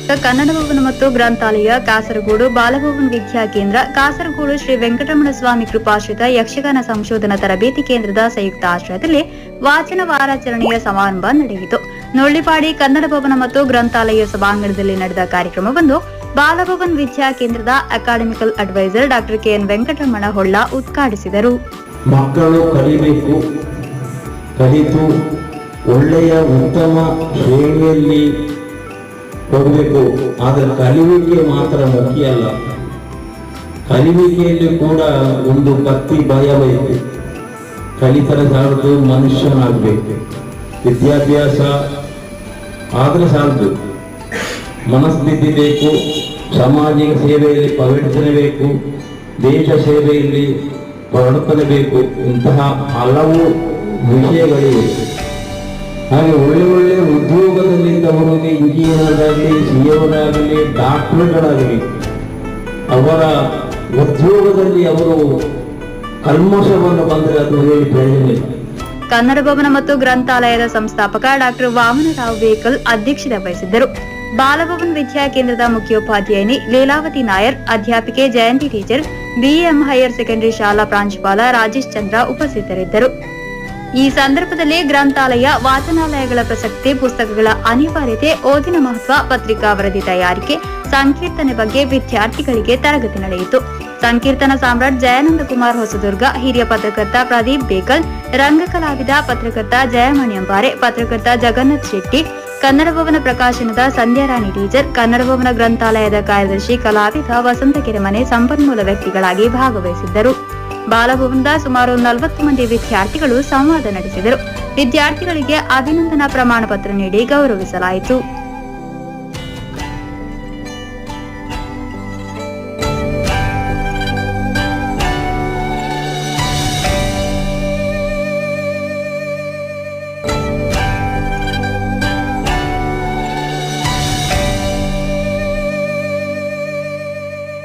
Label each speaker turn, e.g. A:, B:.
A: Trust, Kannada ಭವನ ಮತ್ತು ಗ್ರಂಥಾಲಯ, ಕಾಸರಗೋಡು ಬಾಲಭವನ್ ವಿದ್ಯಾ ಕೇಂದ್ರ, ಕಾಸರಗೋಡು ಶ್ರೀ ವೆಂಕಟರಮಣ ಸ್ವಾಮಿ ಕೃಪಾಶ್ರಿತ ಯಕ್ಷಗಾನ ಸಂಶೋಧನಾ ತರಬೇತಿ ಕೇಂದ್ರದ ಸಂಯುಕ್ತ ಆಶ್ರಯದಲ್ಲಿ ವಾಚನ ವಾರಾಚರಣೆಯ ಸಮಾರಂಭ ನಡೆಯಿತು. ನೊಳ್ಳಿಪಾಡಿ ಕನ್ನಡ ಭವನ ಮತ್ತು ಗ್ರಂಥಾಲಯ ಸಭಾಂಗಣದಲ್ಲಿ ನಡೆದ ಕಾರ್ಯಕ್ರಮವನ್ನು ಬಾಲಭವನ್ ವಿದ್ಯಾ ಕೇಂದ್ರದ ಅಕಾಡೆಮಿಕಲ್ ಅಡ್ವೈಸರ್ ಡಾ ಕೆಎನ್ ವೆಂಕಟರಮಣ ಹೊಳ್ಳ ಉದ್ಘಾಟಿಸಿದರು.
B: ಮಕ್ಕಳು ಕಲಿಬೇಕು, ಕಲಿತು ಒಳ್ಳೆಯ ಉತ್ತಮ ಶ್ರೇಣಿಯಲ್ಲಿ ಹೋಗಬೇಕು. ಆದರೆ ಕಲಿವಿಕೆ ಮಾತ್ರ ಮುಖ್ಯ ಅಲ್ಲ, ಕಲಿವಿಕೆಯಲ್ಲಿ ಕೂಡ ಒಂದು ಭಕ್ತಿ ಭಯ ಬೇಕು. ಕಲಿತರ ಸಾಲದು ಮನುಷ್ಯನಾಗಬೇಕು. ವಿದ್ಯಾಭ್ಯಾಸ ಆದರೆ ಸಾಲದು, ಮನಸ್ಥಿತಿ ಬೇಕು, ಸಾಮಾಜಿಕ ಸೇವೆಯಲ್ಲಿ ಪರಿವರ್ತನೆ ಬೇಕು, ದೇಶ ಸೇವೆಯಲ್ಲಿ ಪರಿವರ್ತನೆ ಬೇಕು. ಇಂತಹ ಹಲವು ವಿಷಯಗಳಿವೆ. ಹಾಗೆ ಒಳ್ಳೆ ಒಳ್ಳೆ ಉದ್ಯೋಗದಲ್ಲಿದ್ದವರಿಗೆ ಇಂಜಿನಿಯರ್ ಆಗಲಿ, ಸಿಎವರಾಗಲಿ, ಡಾಕ್ಟರ್ಗಳಾಗಲಿ ಅವರ ಉದ್ಯೋಗದಲ್ಲಿ ಅವರು ಕಲ್ಮಶವನ್ನು ಬಂದರೆ ಅದು ಹೇಳಿ ಪ್ರಯೋಜನ ಇಲ್ಲ.
A: ಕನ್ನಡ ಭವನ ಮತ್ತು ಗ್ರಂಥಾಲಯದ ಸಂಸ್ಥಾಪಕ ಡಾ ವಾಮನರಾವ್ ವೇಕಲ್ ಅಧ್ಯಕ್ಷತೆ ವಹಿಸಿದ್ದರು. ಬಾಲಭವನ್ ವಿದ್ಯಾ ಕೇಂದ್ರದ ಮುಖ್ಯೋಪಾಧ್ಯಾಯಿನಿ ಲೀಲಾವತಿ ನಾಯರ್, ಅಧ್ಯಾಪಿಕೆ ಜಯಂತಿ ಟೀಚರ್, ಬಿಎಂ ಹೈಯರ್ ಸೆಕೆಂಡರಿ ಶಾಲಾ ಪ್ರಾಂಶುಪಾಲ ರಾಜೇಶ್ ಚಂದ್ರ ಉಪಸ್ಥಿತರಿದ್ದರು. ಈ ಸಂದರ್ಭದಲ್ಲಿ ಗ್ರಂಥಾಲಯ, ವಾಚನಾಲಯಗಳ ಪ್ರಸಕ್ತಿ, ಪುಸ್ತಕಗಳ ಅನಿವಾರ್ಯತೆ, ಓದಿನ ಮಹತ್ವ, ಪತ್ರಿಕಾ ವರದಿ ತಯಾರಿಕೆ, ಸಂಕೀರ್ತನೆ ಬಗ್ಗೆ ವಿದ್ಯಾರ್ಥಿಗಳಿಗೆ ತರಗತಿ ನಡೆಯಿತು. ಸಂಕೀರ್ತನ ಸಾಮ್ರಾಟ್ ಜಯಾನಂದ ಕುಮಾರ್ ಹೊಸದುರ್ಗ, ಹಿರಿಯ ಪತ್ರಕರ್ತ ಪ್ರದೀಪ್ ಬೇಕಲ್, ರಂಗ ಕಲಾವಿದ ಪತ್ರಕರ್ತ ಜಯಮಣಿ ಅಂಬಾರೆ, ಪತ್ರಕರ್ತ ಜಗನ್ನಾಥ್ ಶೆಟ್ಟಿ, ಕನ್ನಡ ಭವನ ಪ್ರಕಾಶನದ ಸಂಧ್ಯಾರಾಣಿ ಟೀಚರ್, ಕನ್ನಡ ಭವನ ಗ್ರಂಥಾಲಯದ ಕಾರ್ಯದರ್ಶಿ ಕಲಾವಿದ ವಸಂತ ಕೆರೆಮನೆ ಸಂಪನ್ಮೂಲ ವ್ಯಕ್ತಿಗಳಾಗಿ ಭಾಗವಹಿಸಿದ್ದರು. ಬಾಲಭವನದ ಸುಮಾರು 40 ಮಂದಿ ವಿದ್ಯಾರ್ಥಿಗಳು ಸಂವಾದ ನಡೆಸಿದರು. ವಿದ್ಯಾರ್ಥಿಗಳಿಗೆ ಅಭಿನಂದನಾ ಪ್ರಮಾಣ ಪತ್ರ ನೀಡಿ ಗೌರವಿಸಲಾಯಿತು.